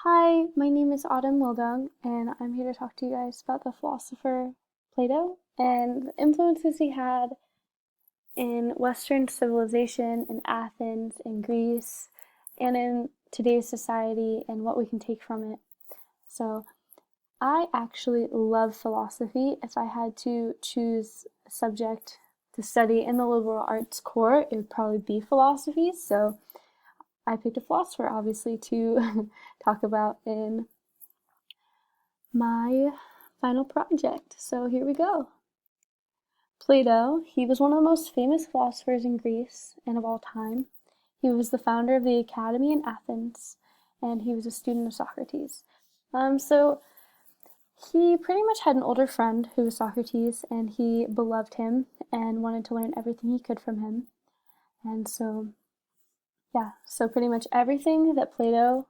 Hi, my name is Autumn Wildung, and I'm here to talk to you guys about the philosopher Plato and the influences he had in Western civilization in Athens and Greece and in today's society and what we can take from it. So, I actually love philosophy. If I had to choose a subject to study in the liberal arts core, it would probably be philosophy. So, I picked a philosopher, obviously, to talk about in my final project. So here we go. Plato, he was one of the most famous philosophers in Greece and of all time. He was the founder of the Academy in Athens, and he was a student of Socrates. So he pretty much had an older friend who was Socrates, and he beloved him and wanted to learn everything he could from him. And so, yeah, so pretty much everything that Plato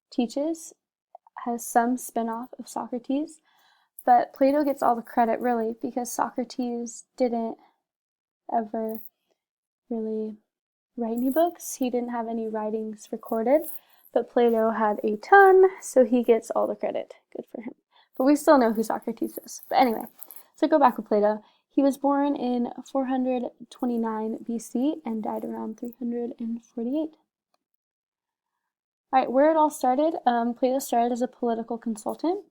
teaches has some spin-off of Socrates. But Plato gets all the credit, really, because Socrates didn't ever really write any books. He didn't have any writings recorded, but Plato had a ton, so he gets all the credit. Good for him. But we still know who Socrates is. But anyway, so go back with Plato. He was born in 429 BC and died around 348. All right, where it all started, Plato started as a political consultant.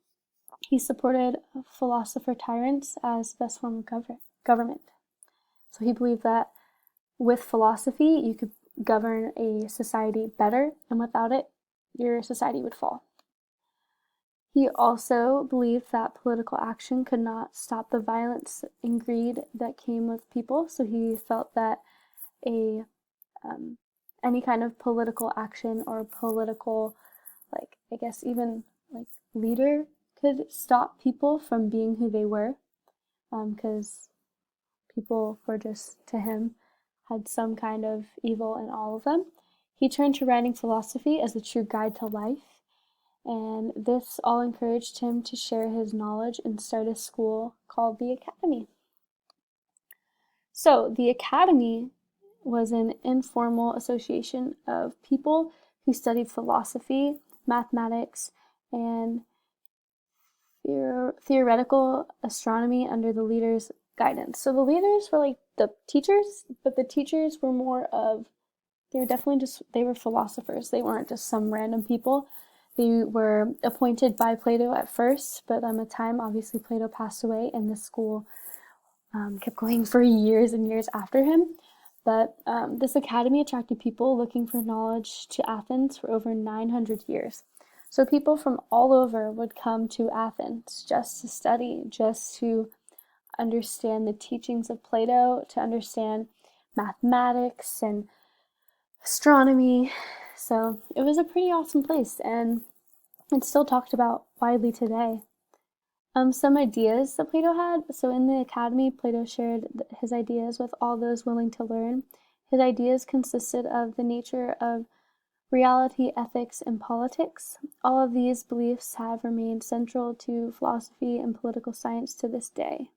He supported philosopher tyrants as the best form of government. So he believed that with philosophy, you could govern a society better, and without it, your society would fall. He also believed that political action could not stop the violence and greed that came with people. So he felt that a any kind of political action or political, like I guess even like leader could stop people from being who they were, because people were just, to him, had some kind of evil in all of them. He turned to writing philosophy as a true guide to life, and this all encouraged him to share his knowledge and start a school called the Academy. So, the Academy was an informal association of people who studied philosophy, mathematics, and theoretical astronomy under the leaders' guidance. So the leaders were like the teachers, but the teachers were more of, they were definitely just, they were philosophers. They weren't just some random people. They were appointed by Plato at first, but with time, obviously, Plato passed away, and the school kept going for years and years after him. But this academy attracted people looking for knowledge to Athens for over 900 years. So people from all over would come to Athens just to study, just to understand the teachings of Plato, to understand mathematics and astronomy. So it was a pretty awesome place, and it's still talked about widely today. Some ideas that Plato had. So in the academy, Plato shared his ideas with all those willing to learn. His ideas consisted of the nature of reality, ethics, and politics. All of these beliefs have remained central to philosophy and political science to this day.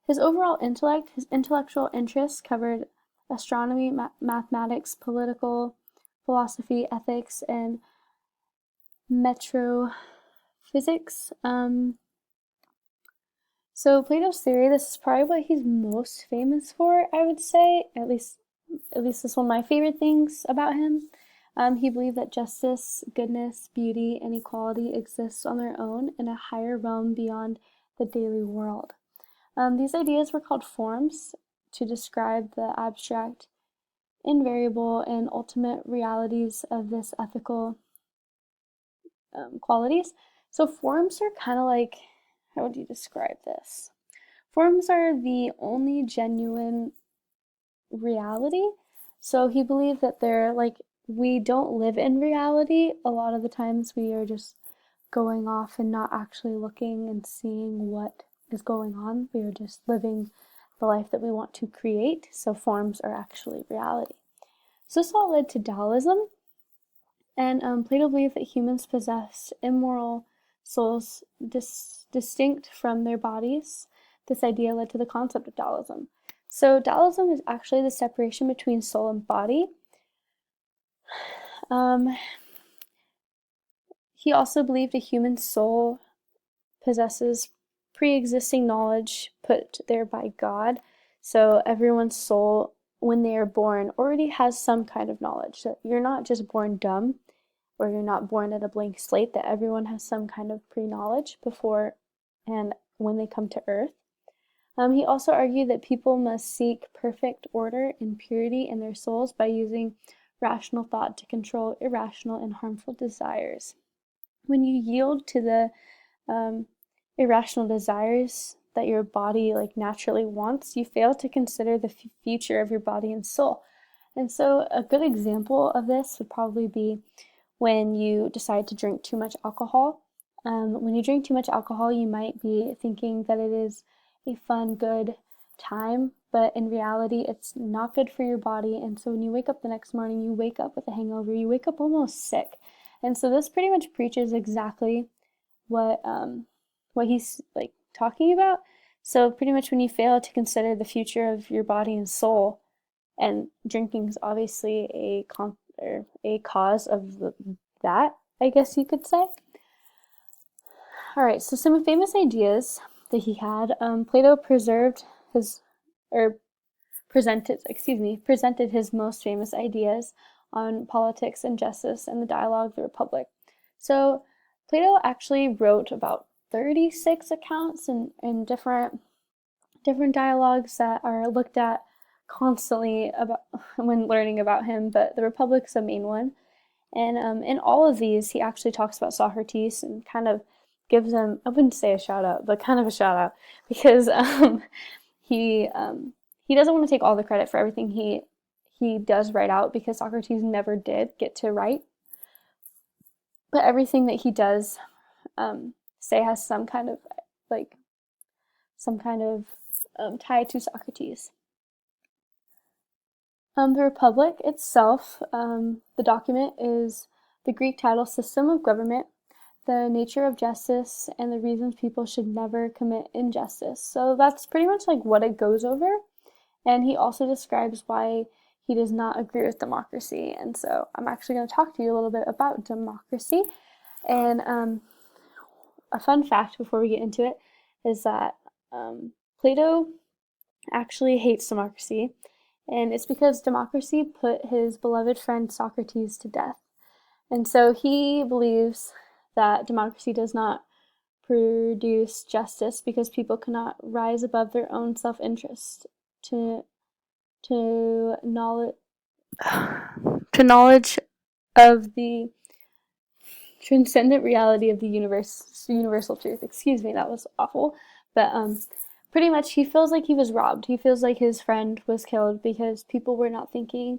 His overall intellect, his intellectual interests covered astronomy, mathematics, political philosophy, ethics, and metaphysics. So Plato's theory, this is probably what he's most famous for, I would say. At least this is one of my favorite things about him. He believed that justice, goodness, beauty, and equality exist on their own in a higher realm beyond the daily world. These ideas were called forms to describe the abstract, invariable, and ultimate realities of this ethical qualities. So forms are kind of like, how would you describe this? Forms are the only genuine reality. So he believed that they're like, we don't live in reality. A lot of the times we are just going off and not actually looking and seeing what is going on. We are just living the life that we want to create. So forms are actually reality. So this all led to Taoism. And Plato believed that humans possess immoral souls distinct from their bodies. This idea led to the concept of Taoism. So Taoism is actually the separation between soul and body. He also believed a human soul possesses pre-existing knowledge put there by God. So everyone's soul, when they are born, already has some kind of knowledge. So you're not just born dumb, or you're not born at a blank slate, that everyone has some kind of pre-knowledge before and when they come to earth. He also argued that people must seek perfect order and purity in their souls by using rational thought to control irrational and harmful desires. When you yield to the irrational desires that your body like naturally wants, you fail to consider the future of your body and soul. And so a good example of this would probably be when you decide to drink too much alcohol. When you drink too much alcohol, you might be thinking that it is a fun, good time, but in reality, it's not good for your body. And so when you wake up the next morning, you wake up with a hangover, you wake up almost sick. And so this pretty much preaches exactly what he's like talking about. So pretty much when you fail to consider the future of your body and soul, and drinking is obviously a cause of that, I guess you could say. All right, so some famous ideas that he had. Plato presented his most famous ideas on politics and justice and the dialogue of the Republic. So Plato actually wrote about 36 accounts in different dialogues that are looked at constantly about when learning about him, but the Republic's a main one. And in all of these, he actually talks about Socrates and kind of gives him, I wouldn't say a shout out, but kind of a shout out, because he doesn't want to take all the credit for everything he does write out, because Socrates never did get to write. But everything that he does say has some kind of tie to Socrates. The Republic itself, the document is the Greek title system of government, the nature of justice, and the reasons people should never commit injustice. So that's pretty much like what it goes over. And he also describes why he does not agree with democracy. And so I'm actually going to talk to you a little bit about democracy. And a fun fact before we get into it is that Plato actually hates democracy. And it's because democracy put his beloved friend Socrates to death. And so he believes that democracy does not produce justice because people cannot rise above their own self-interest to knowledge of the transcendent reality of the universal truth. Excuse me, that was awful. But pretty much he feels like he was robbed. He feels like his friend was killed because people were not thinking.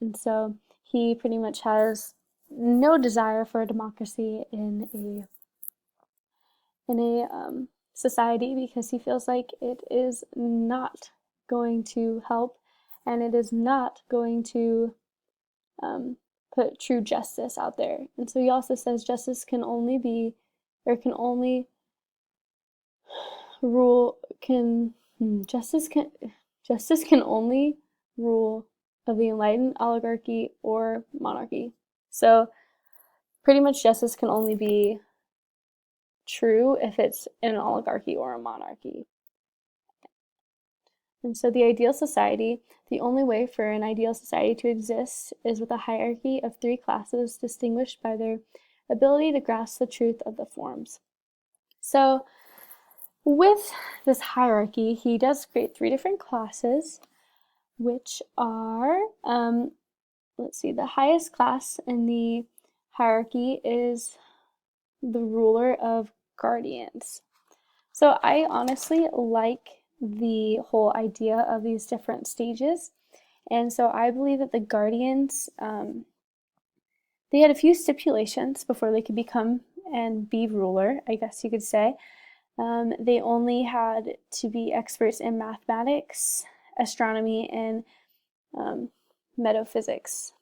And so he pretty much has no desire for a democracy in a society, because he feels like it is not going to help, and it is not going to put true justice out there. And so he also says justice can only be, or can only rule, can justice can only rule of the enlightened oligarchy or monarchy. So pretty much justice can only be true if it's in an oligarchy or a monarchy. And so the ideal society, the only way for an ideal society to exist is with a hierarchy of three classes distinguished by their ability to grasp the truth of the forms. So with this hierarchy, he does create three different classes, which are, the highest class in the hierarchy is the ruler of guardians. So I honestly like the whole idea of these different stages. And so I believe that the guardians, they had a few stipulations before they could become and be ruler, I guess you could say. They only had to be experts in mathematics, astronomy, and metaphysics.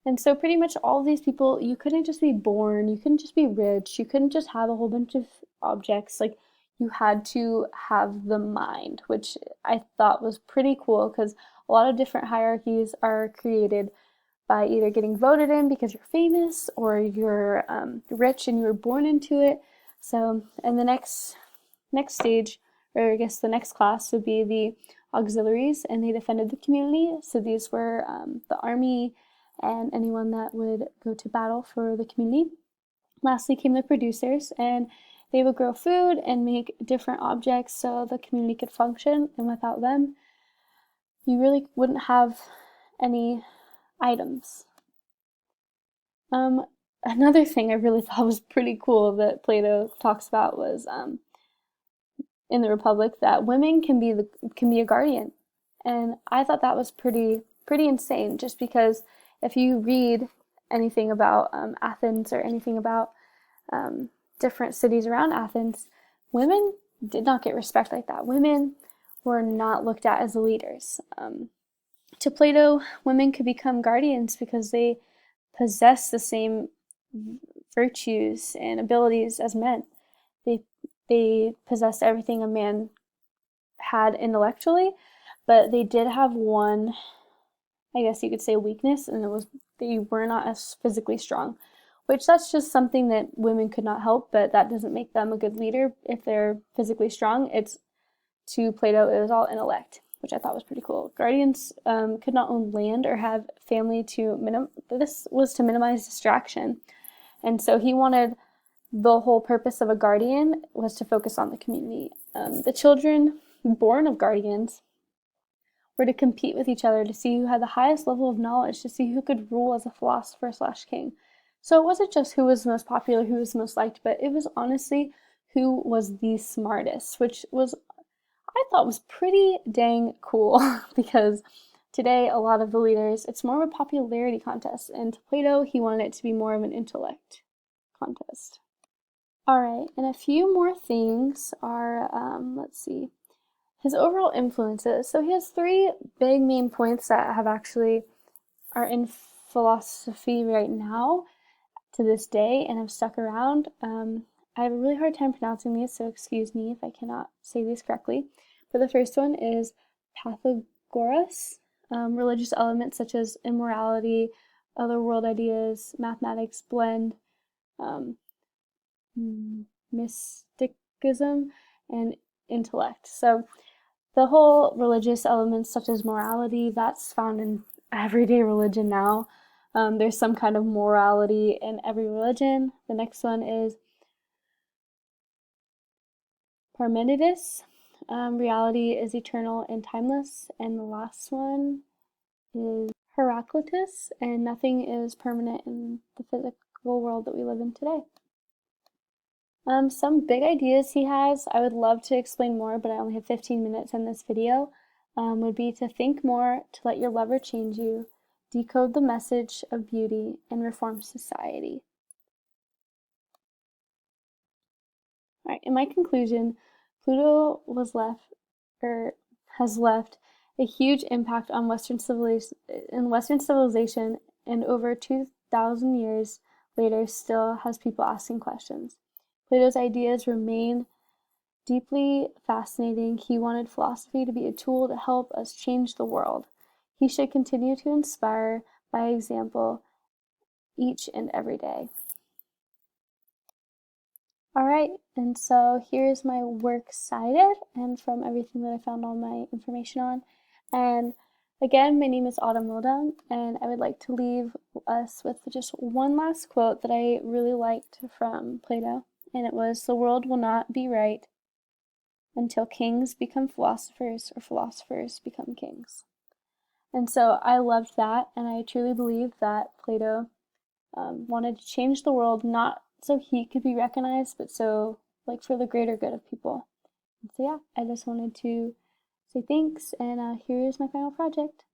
And so pretty much all of these people, you couldn't just be born, you couldn't just be rich, you couldn't just have a whole bunch of objects. Like, you had to have the mind, which I thought was pretty cool, because a lot of different hierarchies are created by either getting voted in because you're famous or you're rich and you were born into it. So, and the next stage, or I guess the next class, would be the auxiliaries, and they defended the community. So these were the army and anyone that would go to battle for the community. Lastly came the producers, and they would grow food and make different objects so the community could function, and without them, you really wouldn't have any items. Another thing I really thought was pretty cool that Plato talks about was in the Republic that women can be a guardian, and I thought that was pretty insane. Just because if you read anything about Athens or anything about different cities around Athens, women did not get respect like that. Women were not looked at as the leaders. To Plato, women could become guardians because they possess the same virtues and abilities as men. They possessed everything a man had intellectually, but they did have one, I guess you could say, weakness, and it was they were not as physically strong, which that's just something that women could not help, but that doesn't make them a good leader if they're physically strong. It's, to Plato, it was all intellect, which I thought was pretty cool. Guardians could not own land or have family this was to minimize distraction. And so he wanted, the whole purpose of a guardian was to focus on the community. The children born of guardians were to compete with each other to see who had the highest level of knowledge, to see who could rule as a philosopher/king. So it wasn't just who was the most popular, who was the most liked, but it was honestly who was the smartest, which was, I thought, was pretty dang cool because today a lot of the leaders, it's more of a popularity contest, and to Plato, he wanted it to be more of an intellect contest. All right, and a few more things are, let's see, his overall influences. So he has three big main points that have actually are in philosophy right now to this day and have stuck around. I have a really hard time pronouncing these, so excuse me if I cannot say these correctly. But the first one is Pythagoras. Religious elements such as immorality, other world ideas, mathematics blend, mysticism, and intellect. So the whole religious elements such as morality, that's found in everyday religion now. There's some kind of morality in every religion. The next one is Parmenides. Reality is eternal and timeless. And the last one is Heraclitus, and nothing is permanent in the physical world that we live in today. Some big ideas he has, I would love to explain more, but I only have 15 minutes in this video, would be to think more, to let your lover change you, decode the message of beauty, and reform society. All right, in my conclusion, Plato has left a huge impact on Western civilization, and over 2,000 years later still has people asking questions. Plato's ideas remain deeply fascinating. He wanted philosophy to be a tool to help us change the world. He should continue to inspire by example each and every day. All right, and so here's my works cited and from everything that I found all my information on. And again, my name is Autumn Wildam, and I would like to leave us with just one last quote that I really liked from Plato, and it was, "The world will not be right until kings become philosophers or philosophers become kings." And so I loved that, and I truly believe that Plato wanted to change the world, not so he could be recognized, but so like for the greater good of people. And so yeah, I just wanted to say thanks, and here is my final project.